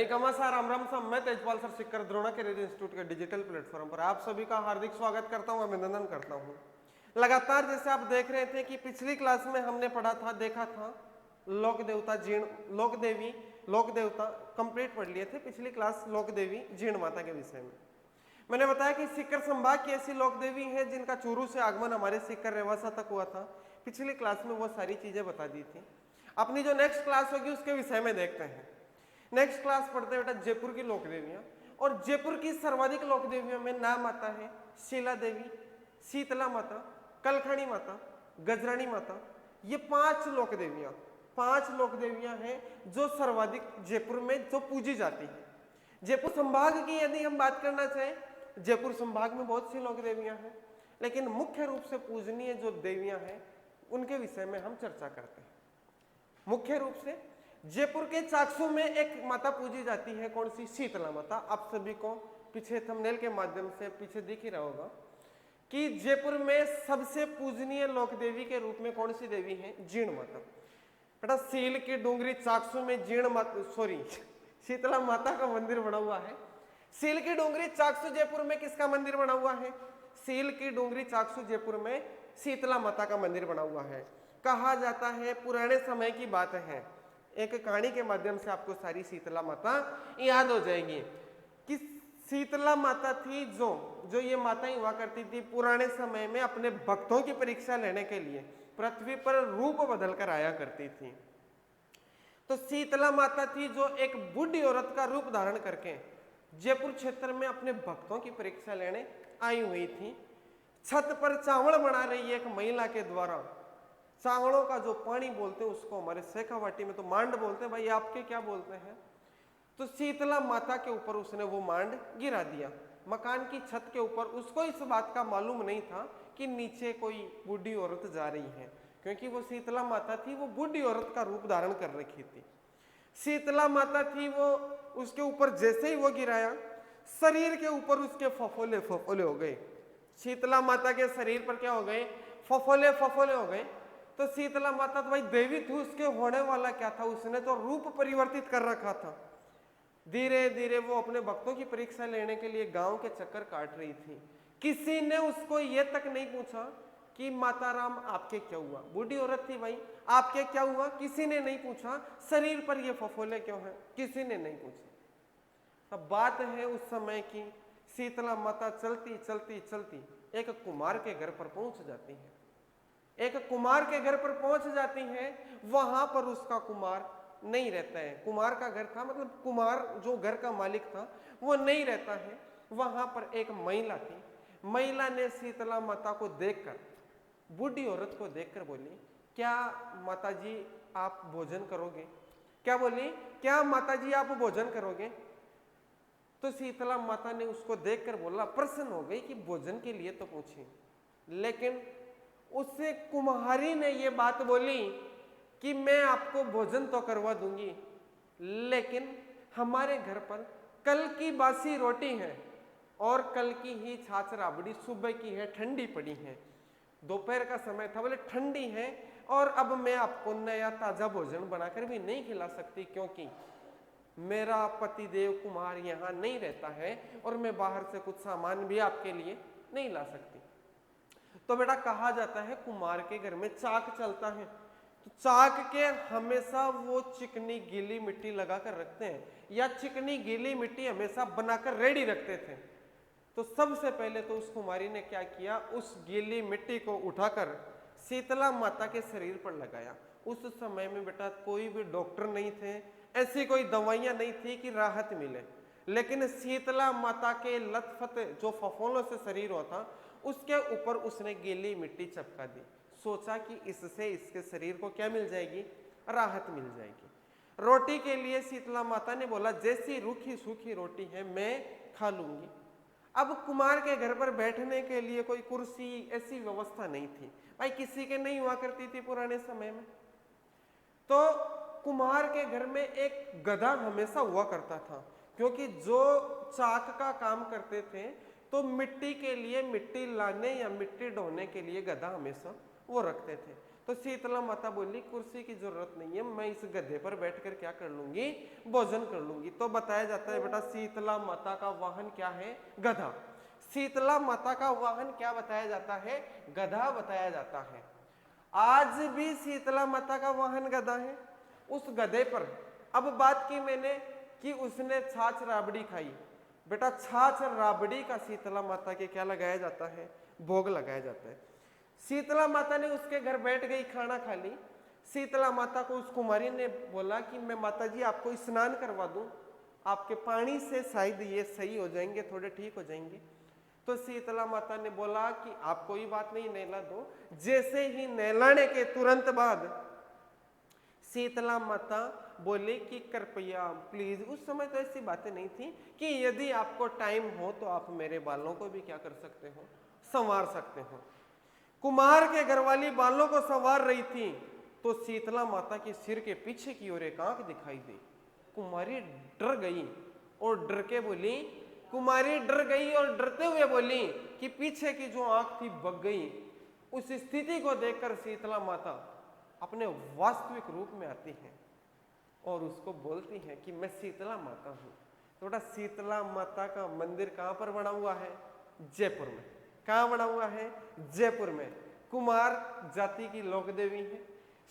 निकम्मा राम राम सब। मैं तेजपाल सर सिक्कर द्रोणा के रेडियो इंस्टीट्यूट के डिजिटल प्लेटफॉर्म पर आप सभी का हार्दिक स्वागत करता हूं, अभिनंदन करता हूं। लगातार जैसे आप देख रहे थे कि पिछली क्लास में हमने पढ़ा था, देखा था लोक देवता जीर्ण लोक देवी लोक देवता कंप्लीट पढ़ लिए थे पिछली क्लास लोक देवी जीर्ण माता के विषय में। मैंने बताया कि सीकर संभाग की ऐसी लोक देवी है जिनका चूरू से आगमन हमारे सीकर रेवासा तक हुआ था। पिछली क्लास में वो सारी चीजें बता दी थी। अपनी जो नेक्स्ट क्लास होगी उसके विषय में देखते हैं। नेक्स्ट क्लास पढ़ते हैं बेटा जयपुर की लोक देवियां, और जयपुर की सर्वाधिक लोक देवियों में नाम आता है शीला देवी, शीतला माता, कलखानी माता, गजरानी माता। ये पांच लोक देवियां हैं जो सर्वाधिक जयपुर में जो पूजी जाती है। जयपुर संभाग की यदि हम बात करना चाहें, जयपुर संभाग में बहुत सी लोक देवियां हैं, लेकिन मुख्य रूप से पूजनीय जो देवियां हैं उनके विषय में हम चर्चा करते हैं। मुख्य रूप से जयपुर के चाकसू में एक माता पूजी जाती है, कौन सी? शीतला माता। आप सभी को पीछे थंबनेल के माध्यम से पीछे दिख ही रहा होगा कि जयपुर में सबसे पूजनीय लोक देवी के रूप में कौन सी देवी है? जीर्ण माता। बेटा सील की डूंगरी चाकसू में शीतला माता का मंदिर बना हुआ है। सील की डूंगरी चाकसू जयपुर में किसका मंदिर बना हुआ है? सील की डूंगरी चाकसू जयपुर में शीतला माता का मंदिर बना हुआ है। कहा जाता है पुराने समय की बात है, एक कहानी के माध्यम से आपको सारी शीतला माता याद हो जाएगी कि शीतला माता थी जो ये माता हुआ करती थी पुराने समय में अपने भक्तों की परीक्षा लेने के लिए पृथ्वी पर रूप बदल कर आया करती थी। तो शीतला माता थी जो एक बूढ़ी औरत का रूप धारण करके जयपुर क्षेत्र में अपने भक्तों की परीक्षा लेने आई हुई थी। छत पर चावल बना रही एक महिला के द्वारा चावलों का जो पानी बोलते हैं उसको हमारे शेखावाटी में तो मांड बोलते हैं, भाई आपके क्या बोलते हैं? तो शीतला माता के ऊपर उसने वो मांड गिरा दिया मकान की छत के ऊपर। उसको इस बात का मालूम नहीं था कि नीचे कोई बूढ़ी औरत जा रही है, क्योंकि वो शीतला माता थी, वो बूढ़ी औरत का रूप धारण कर रखी थी। शीतला माता थी, वो उसके ऊपर जैसे ही वो गिराया शरीर के ऊपर उसके फफोले फफोले हो गए। शीतला माता के शरीर पर क्या हो गए? फफोले फफोले हो गए। तो शीतला माता तो भाई देवी थी, उसके होने वाला क्या था? उसने तो रूप परिवर्तित कर रखा था। धीरे धीरे वो अपने भक्तों की परीक्षा लेने के लिए गांव के चक्कर काट रही थी। किसी ने उसको ये तक नहीं पूछा कि माता राम आपके क्या हुआ? बूढ़ी औरत थी भाई, आपके क्या हुआ? किसी ने नहीं पूछा। शरीर पर ये फफोले क्यों हैं? किसी ने नहीं पूछा। अब बात है उस समय की, शीतला माता चलती चलती चलती एक कुमार के घर पर पहुंच जाती है। एक कुमार के घर पर पहुंच जाती है, वहां पर उसका कुमार नहीं रहता है। कुमार का घर था, मतलब कुमार जो घर का मालिक था वो नहीं रहता है। वहां पर एक महिला थी। महिला ने शीतला माता को देखकर, बूढ़ी औरत को देखकर बोली, क्या माता जी आप भोजन करोगे? क्या बोली? क्या माता जी आप भोजन करोगे? तो शीतला माता ने उसको देखकर बोला, प्रसन्न हो गई कि भोजन के लिए तो पूछी, लेकिन उससे कुम्हारी ने ये बात बोली कि मैं आपको भोजन तो करवा दूंगी, लेकिन हमारे घर पर कल की बासी रोटी है और कल की ही छाछ राबड़ी सुबह की है, ठंडी पड़ी है। दोपहर का समय था, बोले ठंडी है और अब मैं आपको नया ताजा भोजन बनाकर भी नहीं खिला सकती, क्योंकि मेरा पतिदेव कुमार यहाँ नहीं रहता है और मैं बाहर से कुछ सामान भी आपके लिए नहीं ला सकती। तो बेटा कहा जाता है कुमार के घर में चाक चलता है, तो चाक के हमेशा वो चिकनी गीली मिट्टी लगा कर रखते हैं, या चिकनी गीली मिट्टी हमेशा बनाकर रेडी रखते थे। तो सबसे पहले तो उस कुमारी ने क्या किया, उस गीली मिट्टी को उठाकर शीतला माता के शरीर पर लगाया। उस समय में बेटा कोई भी डॉक्टर नहीं थे, ऐसी कोई दवाइयां नहीं थी कि राहत मिले, लेकिन शीतला माता के लथपथ जो फफोलों से शरीर होता उसके ऊपर उसने गीली मिट्टी चपका दी। सोचा कि इससे इसके शरीर को क्या मिल जाएगी? राहत मिल जाएगी। रोटी के लिए शीतला माता ने बोला, जैसी रूखी सूखी रोटी है मैं खा लूंगी। अब कुमार के घर पर बैठने के लिए कोई कुर्सी ऐसी व्यवस्था नहीं थी भाई, किसी के नहीं हुआ करती थी पुराने समय में। तो कुम्हार के घर में एक गधा हमेशा हुआ करता था, क्योंकि जो चाक का काम करते थे तो मिट्टी के लिए, मिट्टी लाने या मिट्टी ढोने के लिए गधा हमेशा वो रखते थे। तो शीतला माता बोली कुर्सी की जरूरत नहीं है, मैं इस गधे पर बैठकर क्या कर लूंगी, भोजन कर लूंगी। तो बताया जाता है बेटा शीतला माता का वाहन क्या है, गधा। शीतला माता का वाहन क्या बताया जाता है, गधा बताया जाता है। आज भी शीतला माता का वाहन गधा है। उस गधे पर अब बात की मैंने कि उसने छाछ राबड़ी खाई। बेटा छाछ राबड़ी का शीतला माता के क्या लगाया जाता है, भोग लगाया जाता है। शीतला माता ने उसके घर बैठ गई, खाना खा ली। शीतला माता को उस कुमारी ने बोला कि मैं माता जी आपको स्नान करवा दूं, आपके पानी से शायद ये सही हो जाएंगे, थोड़े ठीक हो जाएंगे। तो शीतला माता ने बोला कि आप कोई बात नहीं, नहला दो। जैसे ही नहलाने के तुरंत बाद शीतला माता बोले कि कृपया प्लीज, उस समय तो ऐसी बातें नहीं थी कि यदि आपको टाइम हो तो आप मेरे बालों को भी क्या कर सकते हो, संवार सकते हो। कुमार के घरवाली बालों को संवार रही थी तो शीतला माता के सिर के पीछे की ओर एक आंख दिखाई दी। कुमारी डर गई और डर के बोली, कुमारी डर गई और डरते हुए बोली कि पीछे की जो आंख थी भग गई। उस स्थिति को देखकर शीतला माता अपने वास्तविक रूप में आती है और उसको बोलती है कि मैं शीतला माता हूं। थोड़ा शीतला माता का मंदिर कहां पर बना हुआ है, जयपुर में। कहां बना हुआ है, जयपुर में। कुमार जाति की लोक देवी है।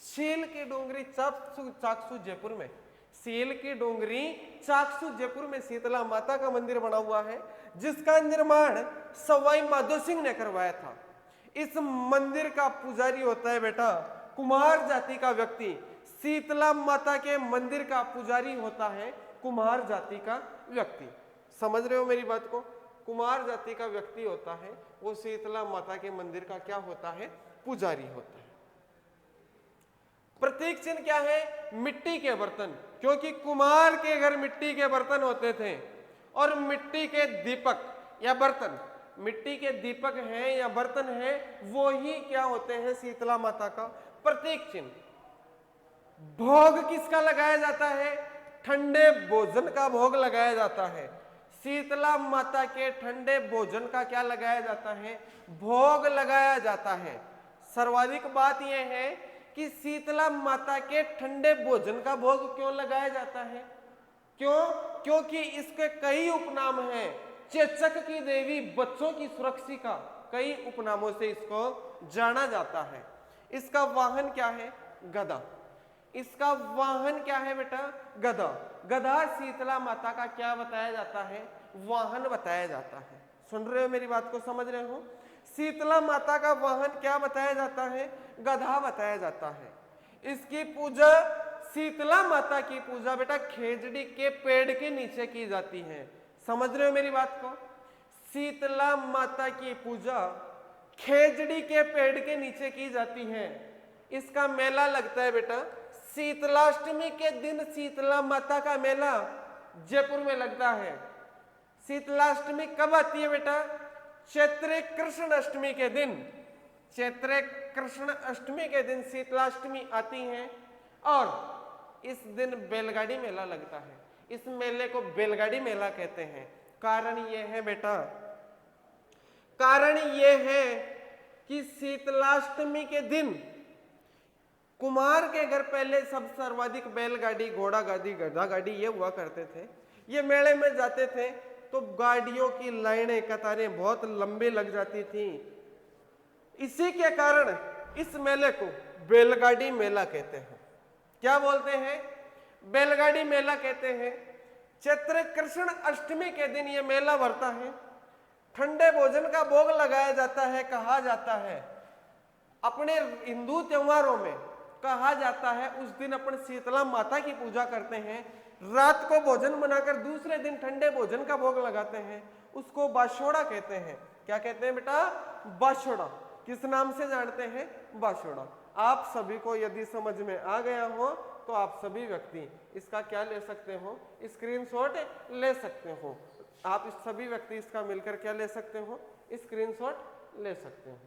सील की डोंगरी चाकसू जयपुर में, सील की डोंगरी चाकसू जयपुर में शीतला माता का मंदिर बना हुआ है, जिसका निर्माण सवाई माधो सिंह ने करवाया था। इस मंदिर का पुजारी होता है बेटा कुमार जाति का व्यक्ति। शीतला माता के मंदिर का पुजारी होता है कुमार जाति का व्यक्ति। समझ रहे हो मेरी बात को? कुमार जाति का व्यक्ति होता है, वो शीतला माता के मंदिर का क्या होता है, पुजारी होता है। प्रतीक चिन्ह क्या है, मिट्टी के बर्तन, क्योंकि कुमार के घर मिट्टी के बर्तन होते थे और मिट्टी के दीपक या बर्तन, मिट्टी के दीपक हैं या बर्तन हैं, वो ही क्या होते हैं, शीतला माता का प्रतीक चिन्ह। भोग किसका लगाया जाता है, ठंडे भोजन का भोग लगाया जाता है। शीतला माता के ठंडे भोजन का क्या लगाया जाता है, भोग लगाया जाता है। सर्वाधिक बात यह है कि शीतला माता के ठंडे भोजन का भोग क्यों लगाया जाता है, क्यों? क्योंकि इसके कई उपनाम हैं। चेचक की देवी, बच्चों की सुरक्षिका, कई उपनामों से इसको जाना जाता है। इसका वाहन क्या है, गदा। इसका वाहन क्या है बेटा, गदा। गधा शीतला माता का क्या बताया जाता है, वाहन बताया जाता है। सुन रहे हो मेरी बात को, समझ रहे हो? शीतला माता का वाहन क्या बताया जाता है, गधा बताया जाता है। इसकी पूजा, शीतला माता की पूजा बेटा खेजड़ी के पेड़ के नीचे की जाती है। समझ रहे हो मेरी बात को? शीतला माता की पूजा खेजड़ी के पेड़ के नीचे की जाती है। इसका मेला लगता है बेटा शीतलाष्टमी के दिन। शीतला माता का मेला जयपुर में लगता है। शीतलाष्टमी कब आती है बेटा, चैत्र कृष्ण अष्टमी के दिन। चैत्र कृष्ण अष्टमी के दिन शीतलाष्टमी आती है और इस दिन बैलगाड़ी मेला लगता है। इस मेले को बैलगाड़ी मेला कहते हैं। कारण यह है बेटा, कारण यह है कि शीतलाष्टमी के दिन कुमार के घर पहले सब सर्वाधिक बैलगाड़ी, घोड़ा गाड़ी, गधा गाड़ी ये हुआ करते थे। ये मेले में जाते थे तो गाड़ियों की लाइनें, कतारें बहुत लंबी लग जाती थी। इसी के कारण इस मेले को बैलगाड़ी मेला कहते हैं। क्या बोलते हैं, बैलगाड़ी मेला कहते हैं। चैत्र कृष्ण अष्टमी के दिन ये मेला भरता है। ठंडे भोजन का भोग लगाया जाता है। कहा जाता है अपने हिंदू त्योहारों में, कहा जाता है उस दिन अपन शीतला माता की पूजा करते हैं, रात को भोजन बनाकर दूसरे दिन ठंडे भोजन का भोग लगाते हैं। उसको बाशोड़ा कहते हैं। क्या कहते हैं बेटा, बाशोड़ा। किस नाम से जानते हैं, बाशोड़ा। आप सभी को यदि समझ में आ गया हो तो आप सभी व्यक्ति इसका क्या ले सकते हो, स्क्रीनशॉट ले सकते हो। आप इस सभी व्यक्ति इसका मिलकर क्या ले सकते हो, स्क्रीनशॉट ले सकते हो।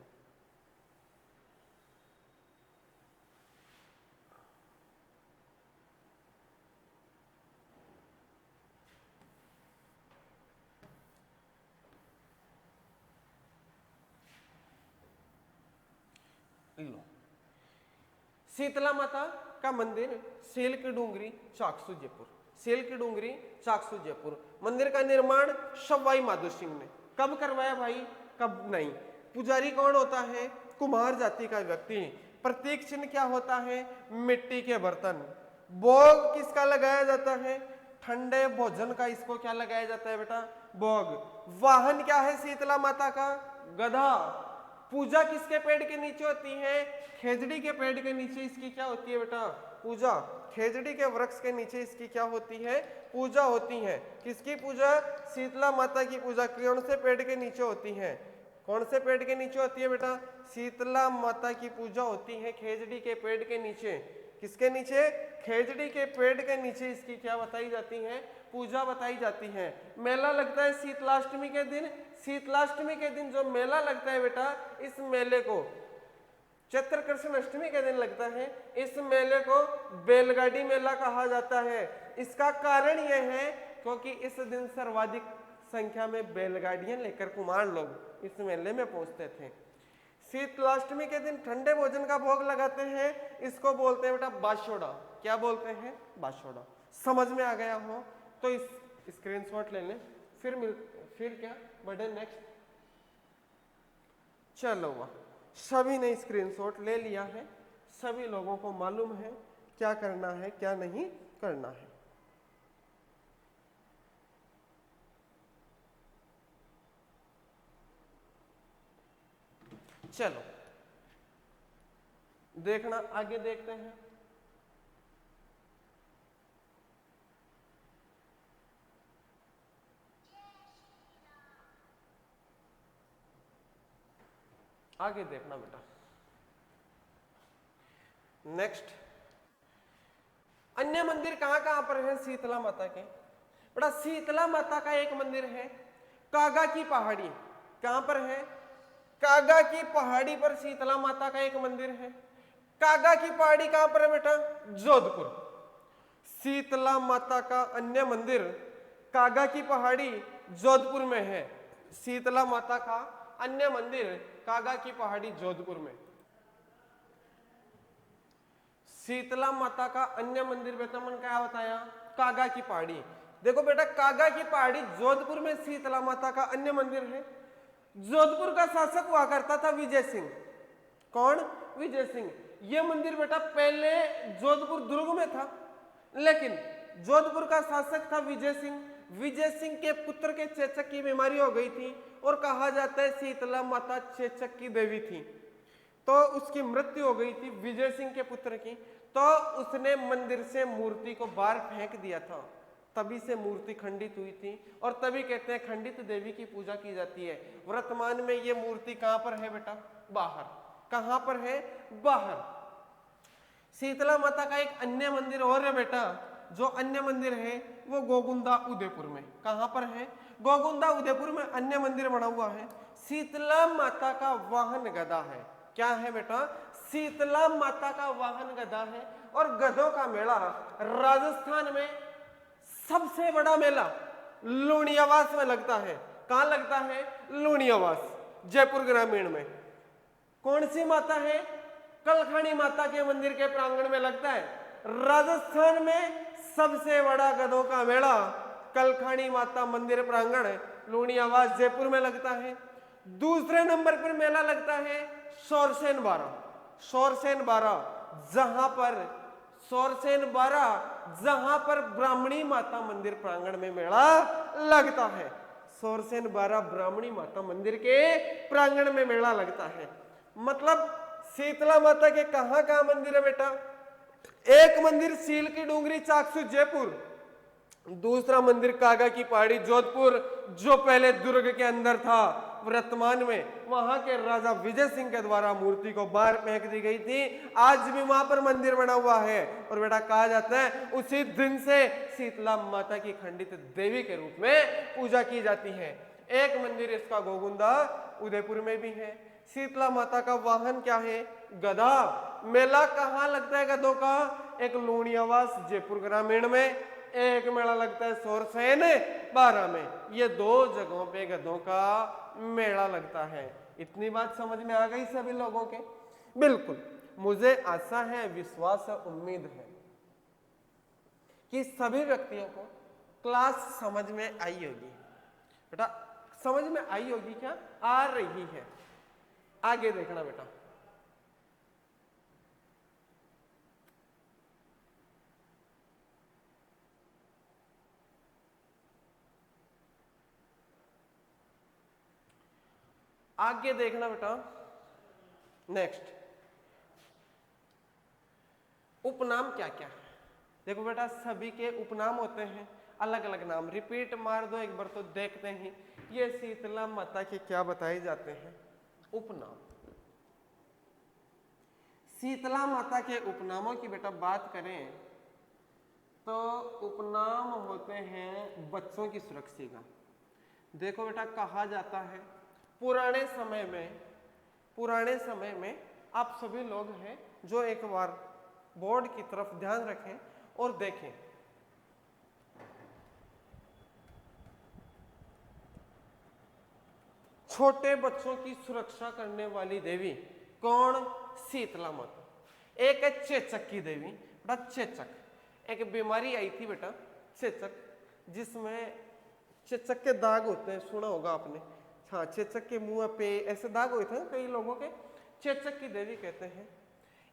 लो, शीतला माता का मंदिर सेल की डूंगरी चाकसू जयपुर, सेल की डूंगरी चाकसू जयपुर। मंदिर का निर्माण सवाई माधो सिंह ने कब करवाया भाई, कब नहीं। पुजारी कौन होता है, कुम्हार जाति का व्यक्ति। प्रतीक चिन्ह क्या होता है, मिट्टी के बर्तन। भोग किसका लगाया जाता है, ठंडे भोजन का इसको क्या लगाया जाता है बेटा, भोग। वाहन क्या है शीतला माता का, गधा। पूजा किसके पेड़ के नीचे होती है, खेजड़ी के पेड़ के नीचे इसकी क्या होती है बेटा, पूजा। खेजड़ी के वृक्ष के नीचे इसकी क्या होती है, पूजा होती है। किसकी पूजा, शीतला माता की पूजा कौन से पेड़ के नीचे होती है, कौन से पेड़ के नीचे होती है बेटा, शीतला माता की पूजा होती है खेजड़ी के पेड़ के नीचे। किसके नीचे, खेजड़ी के पेड़ के नीचे इसकी क्या बताई जाती है, पूजा बताई जाती है। मेला लगता है शीतलाष्टमी के दिन। शीतलाष्टमी के दिन जो मेला लगता है बेटा, इस मेले को चैत्र कृष्ण अष्टमी के दिन लगता है। इस मेले को बैलगाड़ी मेला कहा जाता है। इसका कारण यह है क्योंकि इस दिन सर्वाधिक संख्या में बैलगाड़ियां लेकर कुम्हार लोग इस मेले में पहुंचते थे। शीतलाष्टमी के दिन ठंडे भोजन का भोग लगाते हैं, इसको बोलते हैं बेटा बाशोड़ा। क्या बोलते हैं, बाशोड़ा। समझ में आ गया हो तो इस स्क्रीनशॉट ले लें, फिर क्या बढ़े नेक्स्ट। चलो वाह, सभी ने स्क्रीनशॉट ले लिया है, सभी लोगों को मालूम है क्या करना है क्या नहीं करना है। चलो देखना, आगे देखते हैं। आगे देखना बेटा, नेक्स्ट। अन्य मंदिर कहां पर है शीतला माता के, बेटा शीतला माता का एक मंदिर है कागा की पहाड़ी। कहां पर है, कागा की पहाड़ी पर शीतला माता का एक मंदिर है। कागा की पहाड़ी कहां पर है बेटा, जोधपुर। शीतला माता का अन्य मंदिर कागा की पहाड़ी जोधपुर में है। शीतला माता का अन्य मंदिर कागा की पहाड़ी जोधपुर में। शीतला माता का अन्य मंदिर बेटा मन क्या बताया, कागा की पहाड़ी। देखो बेटा कागा की पहाड़ी जोधपुर में शीतला माता का अन्य मंदिर है। जोधपुर का शासक हुआ करता था विजय सिंह। कौन, विजय सिंह। यह मंदिर बेटा पहले जोधपुर दुर्ग में था, लेकिन जोधपुर का शासक था विजय सिंह। विजय सिंह के पुत्र के चेचक की बीमारी हो गई थी और कहा जाता है शीतला माता चेचक की देवी थी, तो उसकी मृत्यु हो गई थी विजय सिंह के पुत्र की। तो उसने मंदिर से मूर्ति को बाहर फेंक दिया था, तभी से मूर्ति खंडित हुई थी और तभी कहते हैं खंडित देवी की पूजा की जाती है। वर्तमान में ये मूर्ति कहां पर है बेटा, बाहर। कहां पर है, बाहर। शीतला माता का एक अन्य मंदिर और है बेटा, जो अन्य मंदिर है वो गोगुंदा उदयपुर में। कहां पर है, गोगुंदा उदयपुर में अन्य मंदिर बना हुआ है। शीतला माता का वाहन गदा है। क्या है बेटा, शीतला माता का वाहन गदा है। और गधों का मेला राजस्थान में सबसे बड़ा मेला लूणियावास में लगता है। कहां लगता है, लूणियावास, जयपुर ग्रामीण में। कौन सी माता है, कलखानी माता के मंदिर के प्रांगण में लगता है। राजस्थान में सबसे बड़ा गधों का मेला कलखानी माता मंदिर प्रांगण लूणियावास जयपुर में लगता है। दूसरे नंबर पर मेला लगता है सोरसेन बारा। सोरसेन बारा जहां पर सोरसेन बारा जहां पर ब्राह्मणी माता मंदिर प्रांगण में मेला लगता है। सोरसेन बारा ब्राह्मणी माता मंदिर के प्रांगण में मेला लगता है। मतलब शीतला माता के कहां कहां मंदिर है बेटा, एक मंदिर सील की डूंगरी चाकसू जयपुर, दूसरा मंदिर कागा की पहाड़ी जोधपुर, जो पहले दुर्ग के अंदर था। वर्तमान में वहां के राजा विजय सिंह के द्वारा मूर्ति को बाहर फेंक दी गई थी। आज भी वहां पर मंदिर बना हुआ है और बेटा कहा जाता है उसी दिन से शीतला माता की खंडित देवी के रूप में पूजा की जाती है। एक मंदिर इसका गोगुंदा उदयपुर में भी है। शीतला माता का वाहन क्या है, गधा। मेला कहाँ लगता है गधों का, एक लूणियावास जयपुर ग्रामीण में, एक मेला लगता है सोरसेन बारा में। ये दो जगहों पे गधों का मेला लगता है। इतनी बात समझ में आ गई सभी लोगों के, बिल्कुल। मुझे आशा है, विश्वास है, उम्मीद है कि सभी व्यक्तियों को क्लास समझ में आई होगी। बेटा समझ में आई होगी क्या? आ रही है। आगे देखना बेटा, आगे देखना बेटा। नेक्स्ट, उपनाम क्या क्या है? देखो बेटा सभी के उपनाम होते हैं, अलग अलग नाम। रिपीट मार दो एक बार तो देखते हैं ये शीतला माता के क्या बताए जाते हैं उपनाम। शीतला माता के उपनामों की बेटा बात करें तो उपनाम होते हैं बच्चों की सुरक्षा का। देखो बेटा कहा जाता है पुराने समय में आप सभी लोग हैं जो एक बार बोर्ड की तरफ ध्यान रखें और देखें। छोटे बच्चों की सुरक्षा करने वाली देवी कौन? शीतला माता। एक है चेचक की देवी। बेटा चेचक एक बीमारी आई थी बेटा, चेचक, जिसमें चेचक के दाग होते हैं, सुना होगा आपने। हाँ, चेचक के मुंह पे ऐसे दाग हुए थे कई लोगों के, चेचक की देवी कहते हैं।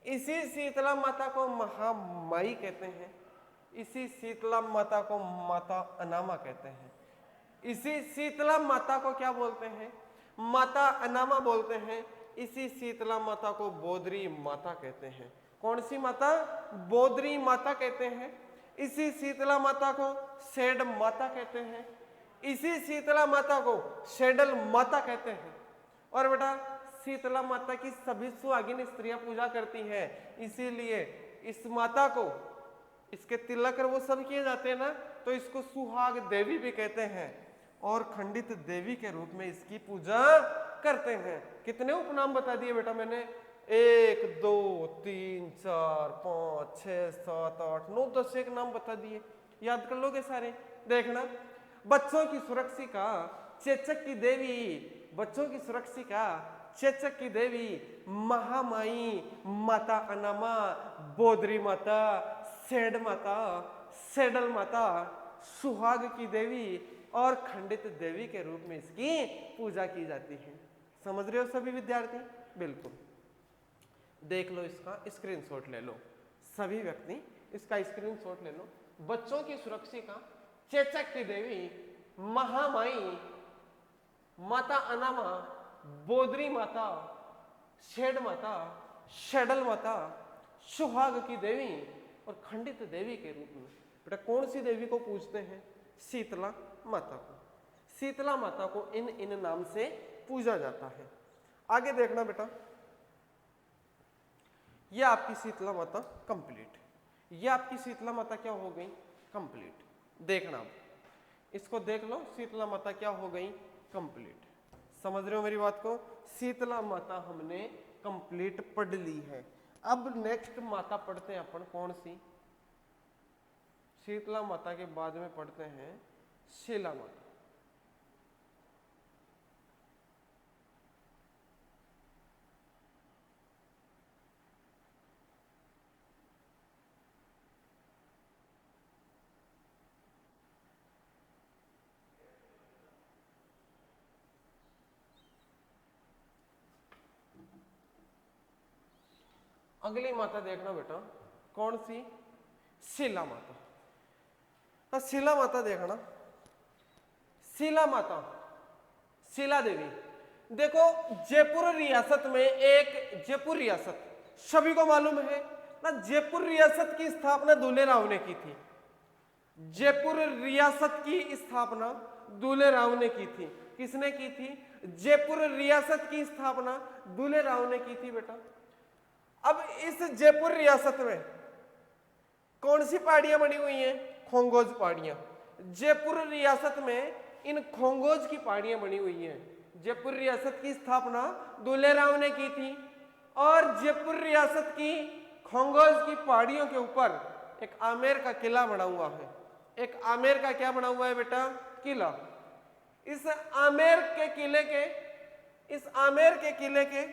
इसी शीतला माता को महामाई कहते हैं। इसी शीतला माता को माता अनामा कहते हैं। इसी शीतला माता को क्या बोलते हैं? माता अनामा बोलते हैं। इसी शीतला माता को बोदरी माता कहते हैं। कौन सी माता? बोदरी माता कहते हैं। इसी शीतला माता को शेड माता कहते हैं। इसी शीतला माता को शेडल माता कहते हैं। और बेटा शीतला माता की सभी सुहागिन स्त्रियां पूजा करती हैं, इसीलिए इस माता को, इसके तिलक वो सब किए जाते हैं ना, तो इसको सुहाग देवी भी कहते हैं और खंडित देवी के रूप में इसकी पूजा करते हैं। कितने उपनाम बता दिए बेटा मैंने? 1 2 3 4 5 6 7 8 9 10 एक नाम बता दिए। याद कर लोगे सारे? देखना, बच्चों की सुरक्षा का चेचक की देवी, बच्चों की सुरक्षा का चेचक की देवी, महामाई, माता अनामा, बोदरी माता, सेड माता, सेडल माता, सुहाग की देवी और खंडित देवी के रूप में इसकी पूजा की जाती है। समझ रहे हो सभी विद्यार्थी? बिल्कुल। देख लो, इसका स्क्रीनशॉट ले लो सभी व्यक्ति, इसका स्क्रीनशॉट ले लो। बच्चों की सुरक्षा का चेचक की देवी, महामाई, माता अनामा, बोदरी माता, शेड माता, शेडल माता, सुहाग की देवी और खंडित देवी के रूप में बेटा कौन सी देवी को पूजते हैं? शीतला माता को। शीतला माता को इन नाम से पूजा जाता है। आगे देखना बेटा, ये आपकी शीतला माता कंप्लीट। ये आपकी शीतला माता क्या हो गई? कंप्लीट। देखना इसको देख लो, शीतला माता क्या हो गई? कंप्लीट। समझ रहे हो मेरी बात को? शीतला माता हमने कंप्लीट पढ़ ली है। अब नेक्स्ट माता पढ़ते हैं अपन, कौन सी? शीतला माता के बाद में पढ़ते हैं शिला माता। अगली माता देखना बेटा, कौन सी? शिला माता। तो शिला माता देखना, शिला माता, शिला देवी। देखो जयपुर रियासत में एक, जयपुर रियासत सभी को मालूम है ना, जयपुर रियासत की स्थापना दूल्हे राव ने की थी। जयपुर रियासत की स्थापना दूल्हे राव ने की थी। किसने की थी? जयपुर रियासत की स्थापना दूल्हे राव ने की थी बेटा। अब इस जयपुर रियासत में कौन सी पहाड़ियां बनी हुई हैं? खोंगोज पहाड़ियां। जयपुर रियासत में इन खोंगोज की पहाड़ियां बनी हुई हैं। जयपुर रियासत की स्थापना दूल्हे राव ने की थी और जयपुर रियासत की खोंगोज की पहाड़ियों के ऊपर एक आमेर का किला बना हुआ है। एक आमेर का क्या बना हुआ है बेटा? किला। इस आमेर के किले के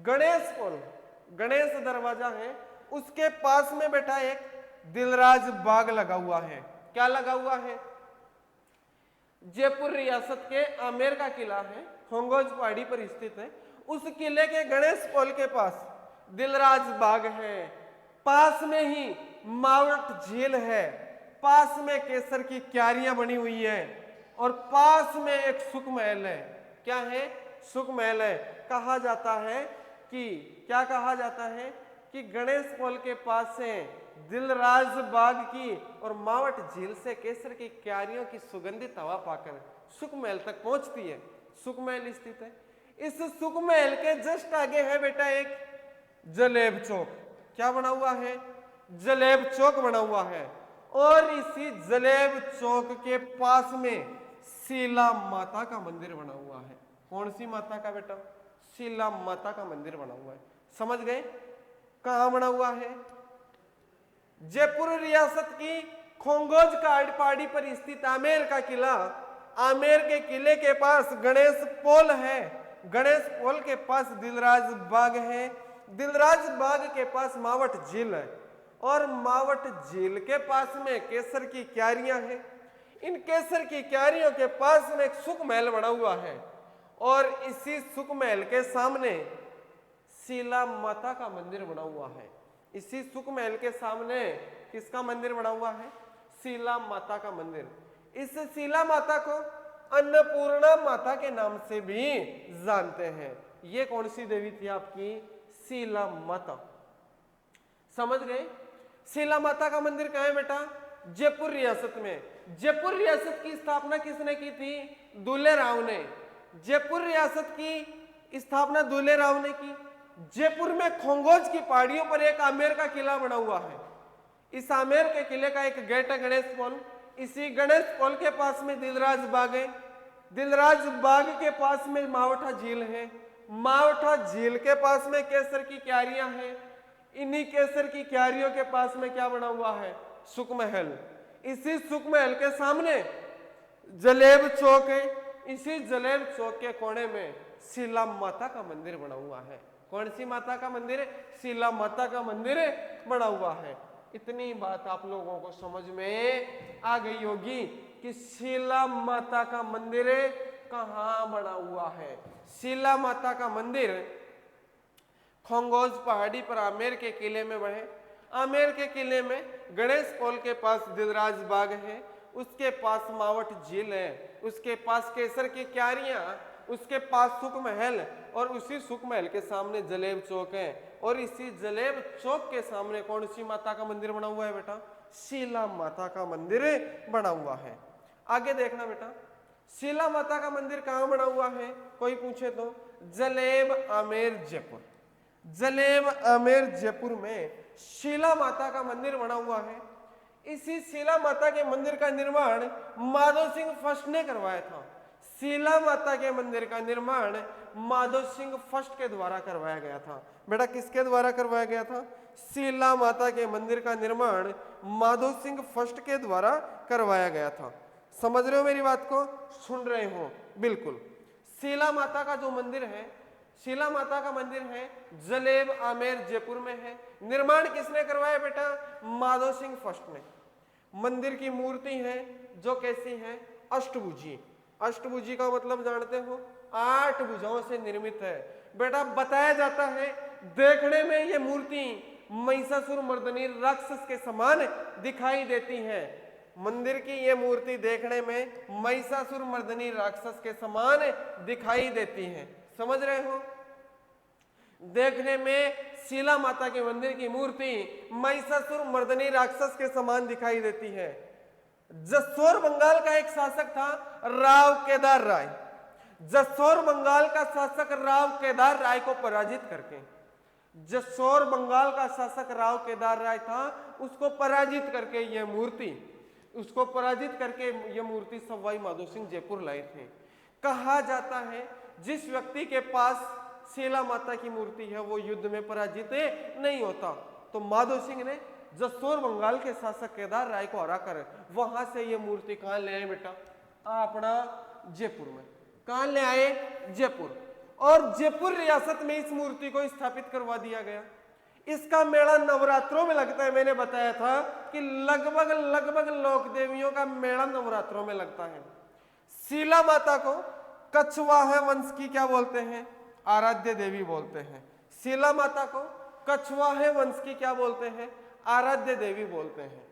गणेश पुल, गणेश दरवाजा है, उसके पास में बेटा एक दिलराज बाग लगा हुआ है। क्या लगा हुआ है? जयपुर रियासत के आमेर का किला है, खोंगोज पहाड़ी पर स्थित है। उस किले के गणेश पोल के पास दिलराज बाग है, पास में ही मावट झील है, पास में केसर की क्यारियां बनी हुई है और पास में एक सुख महल है। क्या है? सुख महल है। कहा जाता है कि क्या कहा जाता है कि गणेश पोल के पास से दिलराज बाग की और मावट झील से केसर की क्यारियों की सुगंधित हवा पाकर सुख महल तक पहुंचती है। सुख महल स्थित है। इस सुख महल के जस्ट आगे है बेटा एक जलेब चौक। क्या बना हुआ है? जलेब चौक बना हुआ है। और इसी जलेब चौक के पास में शीला माता का मंदिर बना हुआ है। कौन सी माता का बेटा? शीला माता का मंदिर बना हुआ है। समझ गए? कहां बना हुआ है? जयपुर रियासत की खोंगोज पहाड़ी पर स्थित आमेर का किला। आमेर के किले के पास गणेश पोल है, गणेश पोल के पास दिलराज बाग है, दिलराज बाग के पास मावट झील है और मावट झील के पास में केसर की क्यारियां हैं। इन केसर की क्यारियों के पास में एक सुख महल बना हुआ है और इसी सुख महल के सामने शीला माता का मंदिर बना हुआ है। इसी सुख महल के सामने किसका मंदिर बना हुआ है? शीला माता का मंदिर। इस शीला माता को अन्नपूर्णा माता के नाम से भी जानते हैं। ये कौन सी देवी थी आपकी? शीला माता। समझ गए? शीला माता का मंदिर कहाँ है बेटा? जयपुर रियासत में। जयपुर रियासत की स्थापना किसने की थी? दुल्हे राव ने। जयपुर रियासत की स्थापना दुल्हे राव ने की। जयपुर में खोंगोज की पहाड़ियों पर एक आमेर का किला बना हुआ है। इस आमेर के किले का एक गेट है गणेश पोल। इसी गणेश पोल के पास में दिलराज बाग है। दिलराज बाग के पास में मावठा झील है। मावठा झील के पास में केसर की क्यारियां हैं। इन्हीं केसर की क्यारियों के पास में क्या बना हुआ है? सुख महल। इसी सुख महल के सामने जलेब चौक है। इसी जलेब चौक के कोने में शीला माता का मंदिर बना हुआ है। कौन सी माता का मंदिर है? शीला माता का मंदिर बना हुआ है। इतनी बात आप लोगों को समझ में आ गई होगी कि शीला माता का मंदिर कहाँ बना हुआ है। शीला माता का मंदिर खोंगोज पहाड़ी पर आमेर के किले में बने। आमेर के किले में गणेश पोल के पास दिलराज बाग है, उसके पास मावट झील है, उसके पास केसर की क्यारियां, उसके पास सुख महल और उसी सुख महल के सामने जलेब चौक है। और इसी जलेब चौक के सामने कौन सी माता का मंदिर बना हुआ है बेटा? शीला माता का मंदिर बना हुआ है। आगे देखना बेटा, शीला माता का मंदिर कहाँ बना हुआ है? कोई पूछे तो जलेब आमेर जयपुर। जलेब आमेर जयपुर में शीला माता का मंदिर बना हुआ है। इसी शीला माता के मंदिर का निर्माण माधव सिंह फर्स्ट ने करवाया था। शीला माता के मंदिर का निर्माण माधव सिंह फर्स्ट के द्वारा करवाया गया था। बेटा किसके द्वारा करवाया गया था? शीला माता के मंदिर का निर्माण माधव सिंह फर्स्ट के द्वारा करवाया गया था। समझ रहे हो मेरी बात को? सुन रहे हो? बिल्कुल। शीला माता का जो मंदिर है, शीला माता का मंदिर है जलेब आमेर जयपुर में है। निर्माण किसने करवाया बेटा? माधव सिंह फर्स्ट ने। मंदिर की मूर्ति है जो कैसी है? अष्टभुजी। अष्टभुजी का मतलब जानते हो? 8 भुजाओं से निर्मित है। बेटा बताया जाता है देखने में ये मूर्ति महिषासुर मर्दनी राक्षस के समान दिखाई देती है। मंदिर की ये मूर्ति देखने में महिषासुर मर्दनी राक्षस के समान दिखाई देती है। समझ रहे हो? देखने में शीला माता के मंदिर की मूर्ति महिषासुर मर्दनी राक्षस के समान दिखाई देती है। जसोर बंगाल का एक शासक था राव केदार राय। जसोर बंगाल का शासक राव केदार राय को पराजित करके, जसोर बंगाल का शासक राव केदार राय था, उसको पराजित करके यह मूर्ति, उसको पराजित करके यह मूर्ति सवाई माधो सिंह जयपुर लाए थे। कहा जाता है जिस व्यक्ति के पास शीला माता की मूर्ति है वो युद्ध में पराजित नहीं होता। तो माधो सिंह ने जसोर बंगाल के शासक केदार राय को हराकर वहां से ये मूर्ति कहां ले आए बेटा? अपना जयपुर में। कहां ले आए? जयपुर। और जयपुर रियासत में इस मूर्ति को स्थापित करवा दिया गया। इसका मेला नवरात्रों में लगता है। मैंने बताया था कि लगभग लोक देवियों का मेला नवरात्रों में लगता है। शीला माता को कछवाहा वंश की क्या बोलते हैं? आराध्य देवी बोलते हैं। शीला माता को कछवाहा वंश की क्या बोलते हैं? आराध्य देवी बोलते हैं।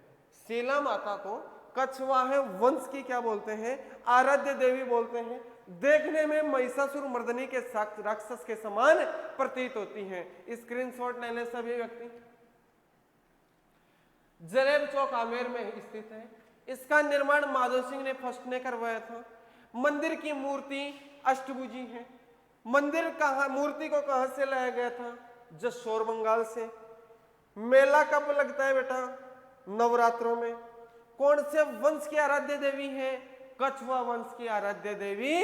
शीला माता को कछवाहा वंश की क्या बोलते हैं? आराध्य देवी बोलते हैं। देखने में महिषासुर मर्दनी के राक्षस के समान प्रतीत होती हैं। स्क्रीनशॉट ले लें सभी व्यक्ति। जलेब चौक आमेर में स्थित है। इसका निर्माण माधव सिंह ने फर्स्ट ने करवाया था। मंदिर की मूर्ति अष्टभुजी है। मंदिर कहाँ, मूर्ति को कहां से लाया गया था? जसोर बंगाल से। मेला कब लगता है बेटा? नवरात्रों में। कौन से वंश की आराध्य देवी है? कछवा वंश की आराध्य देवी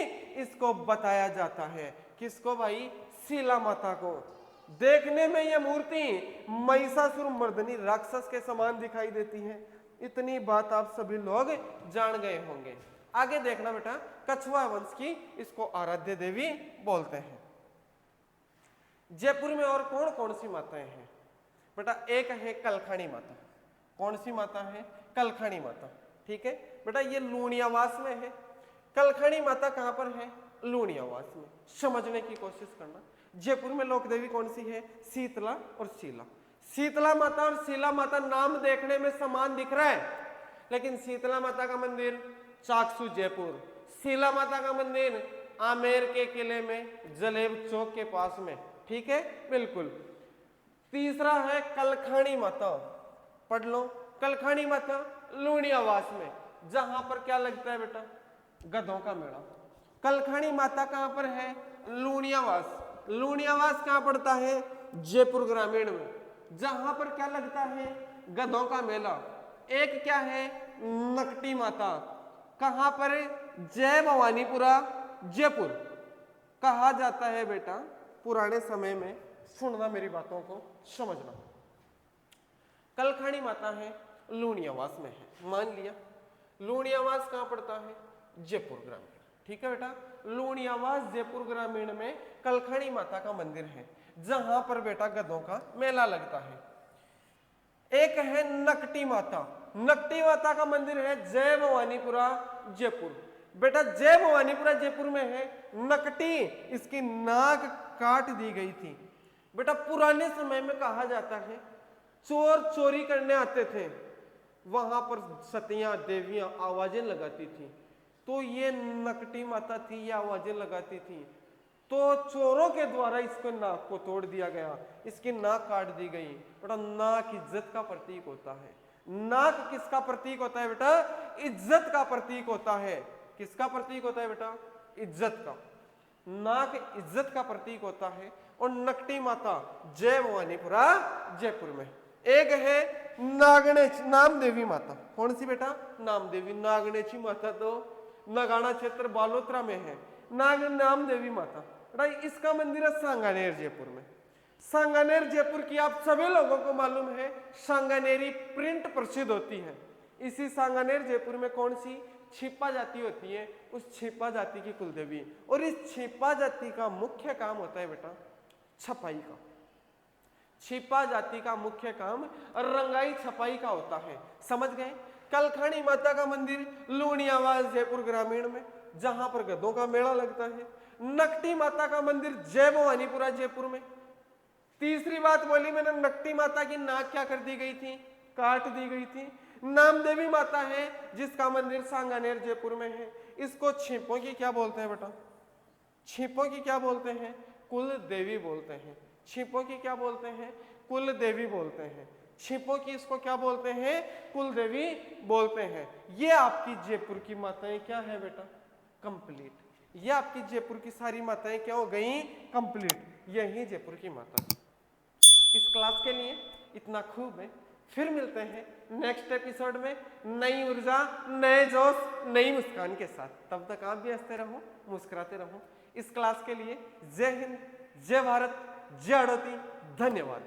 इसको बताया जाता है। किसको भाई? शीला माता को। देखने में यह मूर्ति महिषासुर मर्दनी राक्षस के समान दिखाई देती है। इतनी बात आप सभी लोग जान गए होंगे। आगे देखना बेटा, कछवा वंश की इसको आराध्य देवी बोलते हैं। जयपुर में और कौन कौन सी माताएं हैं बेटा? एक है कलखानी माता। कौन सी माता है? कलखानी माता। ठीक है बेटा, ये लूणियावास में है। कलखानी माता कहां पर है? लूणियावास में। समझने की कोशिश करना। जयपुर में लोक देवी कौन सी है? शीतला और शीला। शीतला माता और शीला माता नाम देखने में समान दिख रहा है, लेकिन शीतला माता का मंदिर चाकसू जयपुर, शीला माता का मंदिर आमेर के किले में जलेब चौक के पास में। ठीक है, बिल्कुल। तीसरा है कलखानी माता। पढ़ लो, कलखानी माता लूणियावास में, जहां पर क्या लगता है बेटा? गधों का मेला। कलखानी माता कहां पर है? लूणियावास। लूणियावास कहां पड़ता है? जयपुर ग्रामीण में, जहां पर क्या लगता है? गधों का मेला। एक क्या है? नकटी माता। कहां पर? जय भवानीपुरा जयपुर। कहा जाता है बेटा पुराने समय में, सुनना मेरी बातों को, समझना। कलखानी माता है लूणियावास में है, मान लिया। लूणियावास कहां पड़ता है? जयपुर ग्रामीण। ठीक है बेटा, लूणियावास जयपुर ग्रामीण में कलखानी माता का मंदिर है, जहां पर बेटा गधों का मेला लगता है। एक है नकटी माता। नकटी माता का मंदिर है जय भवानीपुरा जयपुर। बेटा जय भवानीपुरा जयपुर में है। नकटी, इसकी नाक काट दी गई थी। बेटा पुराने समय में कहा जाता है चोर चोरी करने आते थे, वहां पर सतियां देवियां आवाजें लगाती थी, तो ये नकटी माता थी, ये आवाजें लगाती थी। तो चोरों के द्वारा इसको नाक को तोड़ दिया गया, इसकी नाक काट दी गई। बेटा नाक इज्जत का प्रतीक होता है। नाक किसका प्रतीक होता है बेटा? इज्जत का प्रतीक होता है। किसका प्रतीक होता है बेटा? इज्जत का। नाक इज्जत का प्रतीक होता है। और नकटी माता जय भवानीपुरा जयपुर में। एक है नागणेश नामदेवी माता। कौन सी बेटा? नामदेवी। नागणेशी माता तो नगाना क्षेत्र बालोतरा में है। नामदेवी माता बेटा, इसका मंदिर है सांगानेर जयपुर में। सांगानेर जयपुर की आप सभी लोगों को मालूम है सांगानेरी प्रिंट प्रसिद्ध होती है। इसी सांगानेर जयपुर में कौन सी? छिपा जाति होती है, उस छिपा जाति की कुलदेवी। और इस छिपा जाति का मुख्य काम होता है बेटा छपाई का। छिपा जाति का मुख्य काम रंगाई छपाई का होता है। समझ गए? कलखानी माता का मंदिर लूणियावास जयपुर ग्रामीण में, जहां पर गधों का मेला लगता है। नकटी माता का मंदिर जय भवानीपुरा जयपुर में। तीसरी बात बोली मैंने, नकटी माता की नाक क्या कर दी गई थी? काट दी गई थी। नामदेवी माता है जिसका मंदिर सांगानेर जयपुर में है। इसको छिपों की क्या बोलते हैं बेटा? छिपों की क्या बोलते हैं? कुल देवी बोलते हैं। छिपों की क्या बोलते हैं? कुल देवी बोलते हैं। छिपों की इसको क्या बोलते हैं? कुल देवी बोलते हैं। ये आपकी जयपुर की माताएं क्या है बेटा? कंप्लीट। ये आपकी जयपुर की सारी माताएं क्या हो गई? कंप्लीट। यही जयपुर की माता। इस क्लास के लिए इतना खूब है। फिर मिलते हैं नेक्स्ट एपिसोड में नई ऊर्जा, नए जोश, नई मुस्कान के साथ। तब तक आप भी हंसते रहो, मुस्कुराते रहो। इस क्लास के लिए जय हिंद, जय भारत, जय अड़ोती। धन्यवाद।